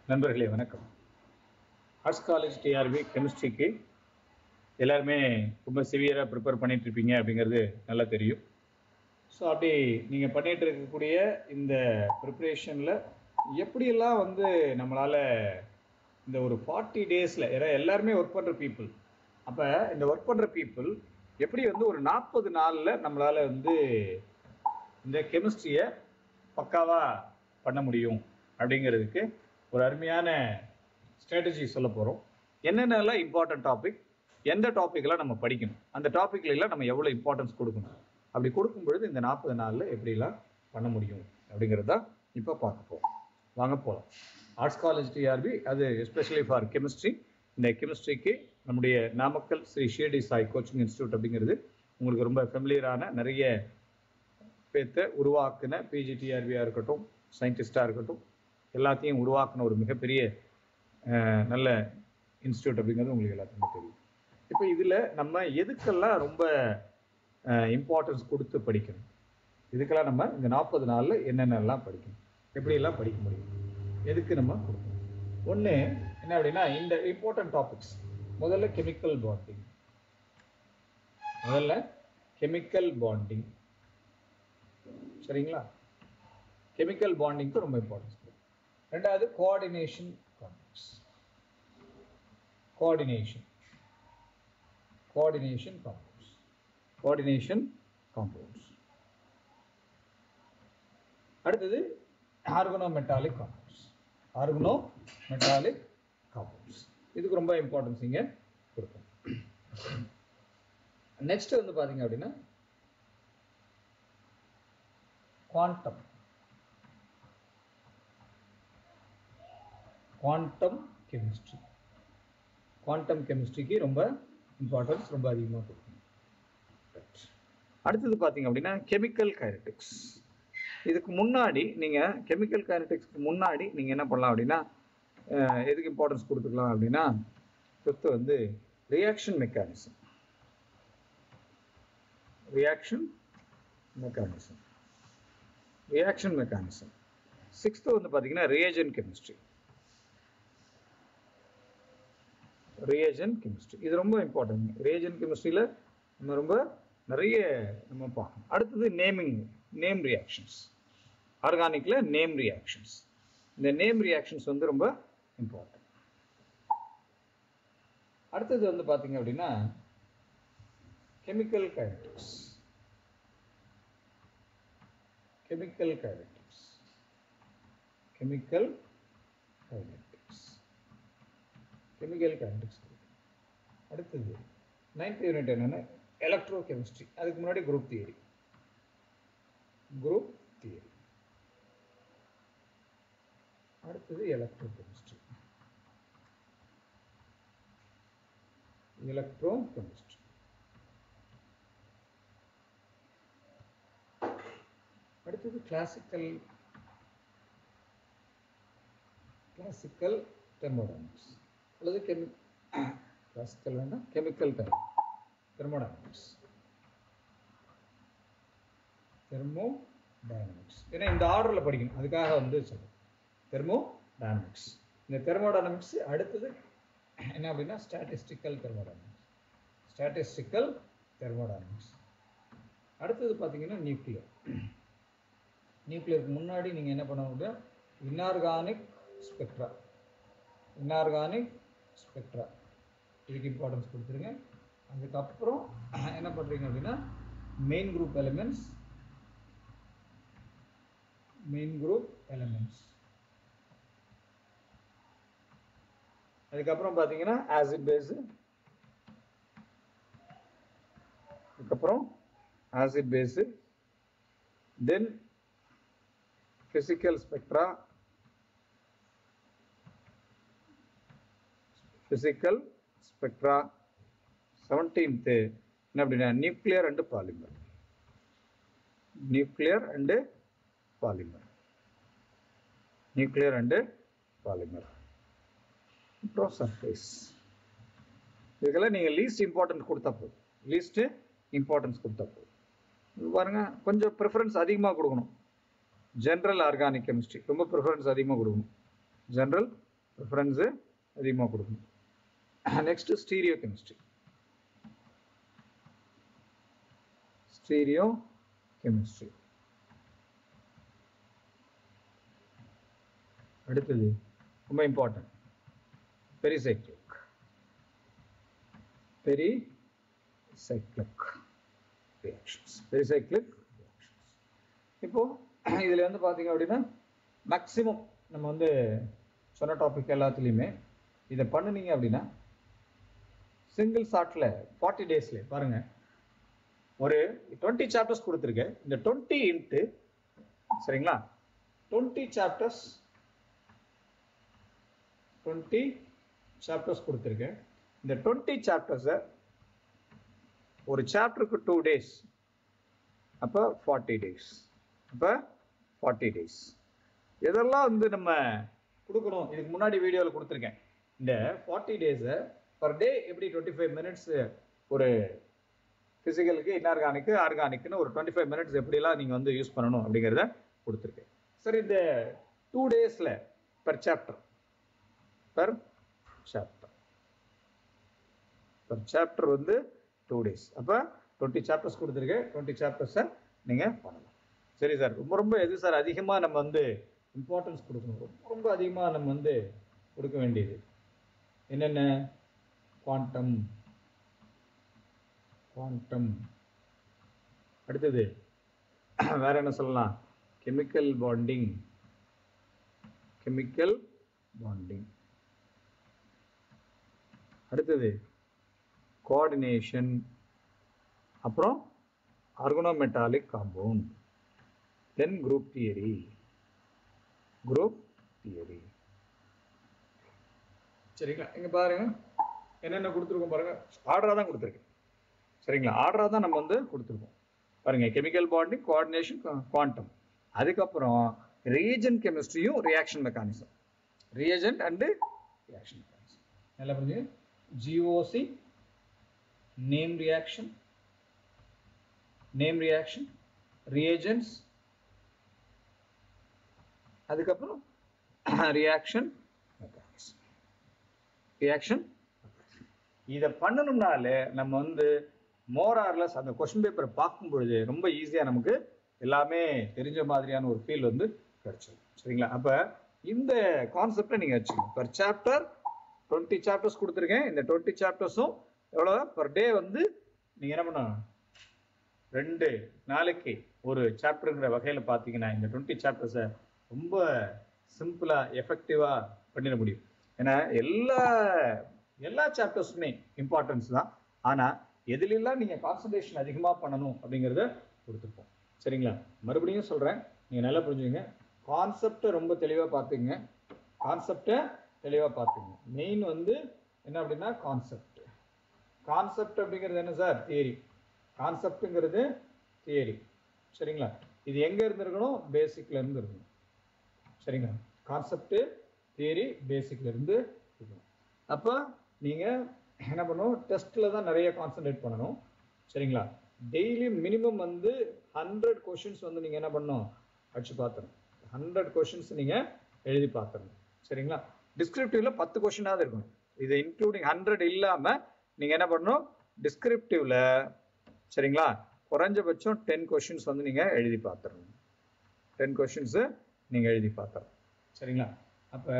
நண்பர்களே வணக்கம். Arts college TRP கெமிஸ்ட்ரிக்கு எல்லாருமே ரொம்ப சிவியராக ப்ரிப்பேர் பண்ணிட்டு இருப்பீங்க அப்படிங்கிறது நல்லா தெரியும். ஸோ அப்படி நீங்கள் பண்ணிட்டு இருக்கக்கூடிய இந்த ப்ரிப்ரேஷனில் எப்படியெல்லாம் நம்மளால் இந்த ஒரு 40 டேஸில் எல்லாருமே ஒர்க் பண்ணுற பீப்புள், அப்போ இந்த ஒர்க் பண்ணுற பீப்புள் எப்படி ஒரு 40 நாளில் நம்மளால் இந்த கெமிஸ்ட்ரியை பக்காவாக பண்ண முடியும் அப்படிங்கிறதுக்கு ஒரு அருமையான ஸ்ட்ராட்டஜி சொல்ல போகிறோம். என்னென்னலாம் இம்பார்ட்டன்ட் டாபிக், எந்த டாப்பிக்கெல்லாம் நம்ம படிக்கணும், அந்த டாப்பிக்லாம் நம்ம எவ்வளோ இம்பார்ட்டன்ஸ் கொடுக்கணும், அப்படி கொடுக்கும் பொழுது இந்த 40 நாளில் எப்படிலாம் பண்ண முடியும் அப்படிங்கிறத இப்போ பார்க்க போகிறோம். வாங்க போகலாம். ஆர்ட்ஸ் காலேஜ் டிஆர்பி, அது எஸ்பெஷலி ஃபார் கெமிஸ்ட்ரி. இந்த கெமிஸ்ட்ரிக்கு நம்முடைய நாமக்கல் ஸ்ரீ ஷிரடி சாய் கோச்சிங் இன்ஸ்டியூட் அப்படிங்கிறது உங்களுக்கு ரொம்ப ஃபெமிலியரான, நிறைய பேர்த்த உருவாக்குன பிஜிடிஆர்பியாக இருக்கட்டும், சயின்டிஸ்டாக இருக்கட்டும், எல்லாத்தையும் உருவாக்குன ஒரு மிகப்பெரிய நல்ல இன்ஸ்டியூட் அப்படிங்கிறது உங்களுக்கு எல்லாத்துக்குமே தெரியும். இப்போ இதில் நம்ம எதுக்கெல்லாம் ரொம்ப இம்பார்ட்டன்ஸ் கொடுத்து படிக்கணும், இதுக்கெல்லாம் நம்ம இந்த 40 நாளில் என்னென்னலாம் படிக்கணும், எப்படியெல்லாம் படிக்க முடியும், எதுக்கு நம்ம கொடுக்கணும். ஒன்று என்ன அப்படின்னா, இந்த இம்பார்ட்டன்ட் டாபிக்ஸ் முதல்ல கெமிக்கல் பாண்டிங், சரிங்களா? கெமிக்கல் பாண்டிங்க்கு ரொம்ப இம்பார்ட்டன்ஸ். ரெண்டாவது கோஆர்டினேஷன் காம்பவுண்ட்ஸ். அடுத்தது ஆர்கனோமெட்டாலிக் காம்பவுண்ட்ஸ். இதுக்கு ரொம்ப இம்பார்ட்டன்ஸ் இங்க கொடுக்கும். நெக்ஸ்ட் பாத்தீங்க அப்படின்னா குவாண்டம் கெமிஸ்ட்ரிக்கு ரொம்ப இம்பார்ட்டன்ஸ், ரொம்ப அதிகமாக கொடுக்கணும். அடுத்தது பார்த்தீங்க அப்படின்னா கெமிக்கல் கைனடிக்ஸ். இதுக்கு முன்னாடி நீங்கள் கெமிக்கல் கைனடிக்ஸ்க்கு முன்னாடி நீங்கள் என்ன பண்ணலாம் அப்படின்னா, எதுக்கு இம்பார்ட்டன்ஸ் கொடுத்துக்கலாம் அப்படின்னா, ஃபிஃப்த்து ரியாக்ஷன் மெக்கானிசம். சிக்ஸ்த்து பார்த்தீங்கன்னா ரியேஜென்ட் கெமிஸ்ட்ரி. இது ரொம்ப இம்பார்ட்டன்ட். ரியேஜென்ட் கெமிஸ்ட்ரியில் நம்ம ரொம்ப நிறைய நம்ம பார்க்கணும். அடுத்தது நேம் ரியாக்ஷன்ஸ். ஆர்கானிக்ல நேம் ரியாக்ஷன்ஸ். இந்த நேம் ரியாக்ஷன்ஸ் ரொம்ப இம்பார்ட்டன்ட். அடுத்தது பார்த்தீங்க அப்படின்னா கெமிக்கல் கைனடிக்ஸ். அடுத்தது 9th யூனிட் என்னன்னா எலக்ட்ரோ கெமிஸ்ட்ரி. அதுக்கு முன்னாடி குரூப் தியரி. அடுத்தது எலக்ட்ரோ கெமிஸ்ட்ரி. அடுத்தது கிளாசிக்கல் தெர்மோடைனமிக்ஸ் அல்லது கெமிக்கல் தெர்மோடைனமிக்ஸ். ஏன்னா இந்த ஆர்டரில் படிக்கணும், அதுக்காக சொல்றேன். தெர்மோடைனமிக்ஸ். இந்த தெர்மோடைனமிக்ஸ் அடுத்தது என்ன அப்படின்னா ஸ்டாட்டிஸ்டிக்கல் தெர்மோடைனமிக்ஸ். அடுத்தது பார்த்தீங்கன்னா நியூக்ளியருக்கு முன்னாடி நீங்கள் என்ன பண்ண முடியும், இன்ஆர்கானிக் ஸ்பெக்ட்ரா. இதுக்கு இம்பார்ட்டன்ஸ் கொடுத்துருங்க. அதுக்கப்புறம் என்ன பண்ணுறீங்க அப்படின்னா மெயின் குரூப் எலிமெண்ட்ஸ். அதுக்கப்புறம் பார்த்தீங்கன்னா ஆசிட் பேஸு, தென் physical spectra, 17th என்ன அப்படின்னா நியூக்ளியர் அண்ட் பாலிமர். அப்புறம் சர்ஃபேஸ். இதுக்கெல்லாம் நீங்கள் லீஸ்ட் இம்பார்ட்டன்ஸ் கொடுத்தா போதும். பாருங்க, கொஞ்சம் ப்ரிஃபரன்ஸ் அதிகமாக கொடுக்கணும். ஜென்ரல் ஆர்கானிக் கெமிஸ்ட்ரி ரொம்ப ப்ரிஃபரன்ஸ் அதிகமாக கொடுக்கணும். ஜென்ரல் ப்ரிஃபரன்ஸு அதிகமாக கொடுக்கணும். Next stereo chemistry. Stereo chemistry. அடுத்தது ரொம்ப important pericyclic. Pericyclic reactions. Pericyclic reactions. இப்போ இதில் வந்து பார்த்தீங்க அப்படின்னா மேக்ஸிமம் நம்ம வந்து சொன்ன டாபிக் எல்லாத்துலேயுமே இதை பண்ணுனீங்க அப்படின்னா சிங்கிள் ஷாட்டில் 40 டேஸில் பாருங்கள் ஒரு 20 சாப்டர்ஸ் கொடுத்துருக்கேன். இந்த 20 இன்ட்டு சரிங்களா 20 சாப்டர்ஸ் கொடுத்துருக்கேன். இந்த 20 சாப்டர்ஸை ஒரு சாப்டருக்கு 2 டேஸ், அப்போ 40 டேஸ். அப்போ 40 டேஸ் இதெல்லாம் வந்து நம்ம கொடுக்கணும். இதுக்கு முன்னாடி வீடியோவில் கொடுத்துருக்கேன். இந்த 40 டேஸை பர் டே எப்படி 25 மினிட்ஸ் ஒரு ஃபிசிக்கலுக்கு, இன்ஆர்கானிக்கு, ஆர்கானிக்னு ஒரு 25 மினிட்ஸ் எப்படிலாம் நீங்கள் வந்து யூஸ் பண்ணணும் அப்படிங்கிறத கொடுத்துருக்கேன். சரி, இந்த 2 டேஸில் பர் சாப்டர் வந்து 2 டேஸ். அப்போ 20 சாப்டர்ஸ் கொடுத்துருக்கேன். 20 சாப்டர்ஸை நீங்கள் பண்ணலாம். சரி சார், ரொம்ப எது சார் அதிகமாக நம்ம வந்து இம்பார்ட்டன்ஸ் கொடுக்கணும்? ரொம்ப அதிகமாக நம்ம வந்து கொடுக்க வேண்டியது என்னென்ன? குவாண்டம். அடுத்தது வேற என்ன சொல்லலாம்? Chemical bonding. அடுத்தது கோஆர்டினேஷன். அப்புறம் ஆர்கனோமெட்டாலிக் காம்பவுண்ட். தென் குரூப் தியரி. சரிங்களா? இங்க பாருங்க என்னென்ன கொடுத்துருக்கோம் பாருங்க. ஆர்டரா தான் கொடுத்துருக்கேன். சரிங்களா? ஆர்டரா தான் நம்ம வந்து கொடுத்துருக்கோம் பாருங்க. Chemical bonding, coordination, quantum. அதுக்கப்புறம் ரியேஜென்ட் கெமிஸ்ட்ரியும் reaction mechanism. Reagent and reaction mechanism நல்லா புரிஞ்சு. ஜிஓசி நேம் ரியாக்ஷன், ரியேஜென்ட்ஸ், அதுக்கப்புறம் ரியாக்ஷன் மெக்கானிசம். இதை பண்ணணும்னாலே நம்ம வந்து மோரார்லஸ் அந்த கொஸ்டின் பேப்பரை பார்க்கும் பொழுது ரொம்ப ஈஸியாக நமக்கு எல்லாமே தெரிஞ்ச மாதிரியான ஒரு ஃபீல் வந்து கிடைச்சிடும். சரிங்களா? அப்போ இந்த கான்செப்டை நீங்கள் வச்சுக்கணும். பர் சாப்டர் 20 சாப்டர்ஸ் கொடுத்துருக்கேன். இந்த 20 சாப்டர்ஸும் எவ்வளோ பர் டே வந்து நீங்கள் என்ன பண்ணணும்? 2 நாளைக்கு ஒரு சாப்டருங்கிற வகையில் பார்த்தீங்கன்னா இந்த 20 சாப்டர்ஸை ரொம்ப சிம்பிளாக எஃபெக்டிவாக பண்ணிட முடியும். ஏன்னா எல்லா சாப்டர்ஸுமே இம்பார்ட்டன்ஸ் தான். ஆனால் எதுலெல்லாம் நீங்கள் கான்சன்ட்ரேஷன் அதிகமாக பண்ணணும் அப்படிங்கிறத கொடுத்துருப்போம். சரிங்களா? மறுபடியும் சொல்கிறேன், நீங்கள் நல்லா புரிஞ்சுங்க. கான்செப்டை ரொம்ப தெளிவாக பார்த்துங்க. மெயின் வந்து என்ன அப்படின்னா கான்செப்ட் அப்படிங்கிறது என்ன சார்? தியரி. கான்செப்டுங்கிறது தியரி. சரிங்களா? இது எங்கே இருந்துருக்கணும்? பேசிக்ல இருந்து இருக்கணும். சரிங்களா? கான்செப்ட் தியரி பேசிக்ல இருந்து இருக்கணும். அப்போ நீங்கள் என்ன பண்ணணும்? டெஸ்ட்டில் தான் நிறைய கான்சன்ட்ரேட் பண்ணணும். சரிங்களா? டெய்லி மினிமம் வந்து 100 கொஷின்ஸ் வந்து நீங்கள் என்ன பண்ணணும்? அடிச்சு பார்த்துடணும். 100 கொஷின்ஸ் நீங்கள் எழுதி பார்த்துடணும். சரிங்களா? டிஸ்கிரிப்டிவ்ல 10 கொஷினாவது இருக்கணும். இது இன்க்ளூடிங் 100 இல்லாமல் நீங்கள் என்ன பண்ணணும்? டிஸ்கிரிப்டிவ்ல சரிங்களா குறைஞ்சபட்சம் 10 கொஷின்ஸ் வந்து நீங்கள் எழுதி பார்த்துடணும். 10 கொஷின்ஸு நீங்கள் எழுதி பார்த்துடணும். சரிங்களா? அப்போ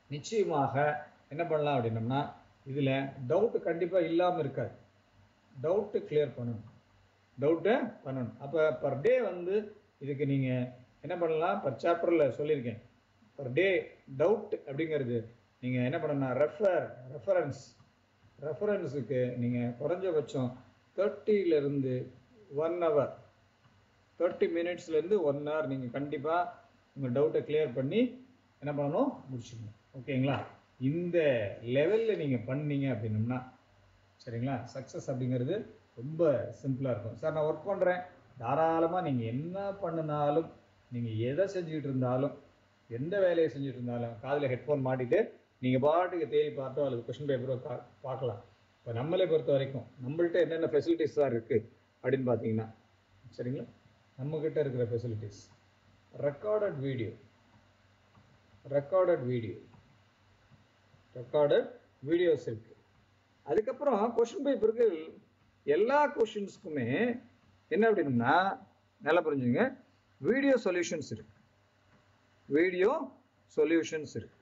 நிச்சயமாக என்ன பண்ணலாம் அப்படின்னோம்னா இதில் டவுட்டு கண்டிப்பாக இல்லாமல் இருக்காது. டவுட்டு கிளியர் பண்ணணும். அப்போ பர் டே வந்து இதுக்கு நீங்கள் என்ன பண்ணலாம்? பர் சாப்டரில் சொல்லியிருக்கேன். பர் டே டவுட் அப்படிங்கிறது நீங்கள் என்ன பண்ணணும்னா ரெஃபரன்ஸுக்கு நீங்கள் குறைஞ்சபட்சம் 30 மினிட்ஸ்லேருந்து 1 hour நீங்கள் கண்டிப்பாக உங்கள் டவுட்டை கிளியர் பண்ணி என்ன பண்ணணும்? முடிச்சுக்கணும். ஓகேங்களா? இந்த லெவலில் நீங்கள் பண்ணீங்க அப்படின்னோம்னா சரிங்களா சக்ஸஸ் அப்படிங்கிறது ரொம்ப சிம்பிளாக இருக்கும். சார் நான் ஒர்க் பண்ணுறேன், தாராளமாக நீங்கள் என்ன பண்ணினாலும், நீங்கள் எதை செஞ்சுக்கிட்டு இருந்தாலும், எந்த வேலையை செஞ்சுட்டு இருந்தாலும் காதில் ஹெட்ஃபோன் மாட்டிட்டு நீங்கள் பாட்டுக்கு தேடி பார்த்தோ அல்லது கொஸ்டின் பேப்பரோ பார்க்கலாம். இப்போ நம்மளே பொறுத்த வரைக்கும் நம்மள்கிட்ட என்னென்ன ஃபெசிலிட்டிஸ் தான் இருக்குது அப்படின்னு பார்த்தீங்கன்னா சரிங்களா, நம்மக்கிட்ட இருக்கிற facilities recorded video, recorded videos இருக்கு. அதுக்கப்புறம் கொஸ்டின் பேப்பருக்கு எல்லா கொஸ்டின்ஸ்க்குமே என்ன அப்படின்னா நல்லா புரிஞ்சுங்க, வீடியோ சொல்யூஷன்ஸ் இருக்கு. வீடியோ சொல்யூஷன்ஸ் இருக்கு.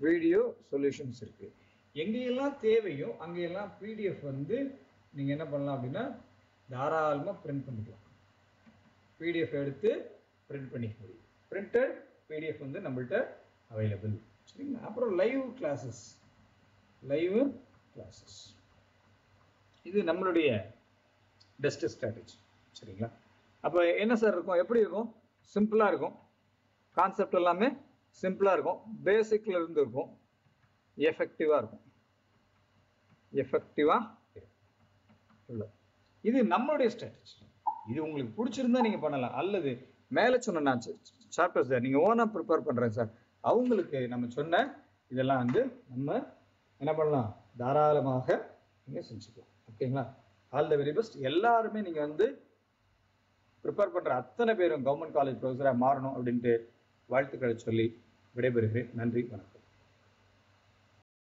வீடியோ சொல்யூஷன்ஸ் இருக்கு. எங்கெல்லாம் தேவையோ அங்கெல்லாம் பிடிஎஃப் வந்து நீங்க என்ன பண்ணலாம் அப்படின்னா தாராளமா பிரிண்ட் பண்ணிக்கலாம். பிடிஎஃப் எடுத்து பிரிண்ட் பண்ணிக்க முடியும். பிரிண்டட் பிடிஎஃப் வந்து நம்மள்ட்ட அவைலபிள். சரிங்களா? அப்புறம் லைவ் கிளாஸஸ். லைவ் கிளாஸஸ் இது நம்மளுடைய பெஸ்ட் ஸ்ட்ராட்டஜி. சரிங்களா? அப்போ என்ன சார் இருக்கும், எப்படி இருக்கும்? சிம்பிளாக இருக்கும். கான்செப்ட் எல்லாமே சிம்பிளாக இருக்கும். பேசிக்ல இருந்து இருக்கும். எஃபெக்டிவாக இருக்கும். எஃபெக்டிவாக இருக்கும். இது நம்மளுடைய ஸ்ட்ராட்டஜி. இது உங்களுக்கு பிடிச்சிருந்தா நீங்கள் பண்ணலாம். அல்லது மேலே சொன்ன நான் சாப்டர் சார் நீங்கள் ஓனாக ப்ரிப்பேர் பண்ணுறேன் சார், அவங்களுக்கு நம்ம சொன்ன இதெல்லாம் வந்து நம்ம என்ன பண்ணலாம், தாராளமாக நீங்கள் செஞ்சுக்கலாம். ஓகேங்களா? All the very best. எல்லாருமே நீங்கள் வந்து ப்ரிப்பேர் பண்ணுற அத்தனை பேரும் கவர்மெண்ட் காலேஜ் ப்ரொஃபஸராக மாறணும் அப்படின்ட்டு வாழ்த்துக்களை சொல்லி விடைபெறுகிறேன். நன்றி, வணக்கம்.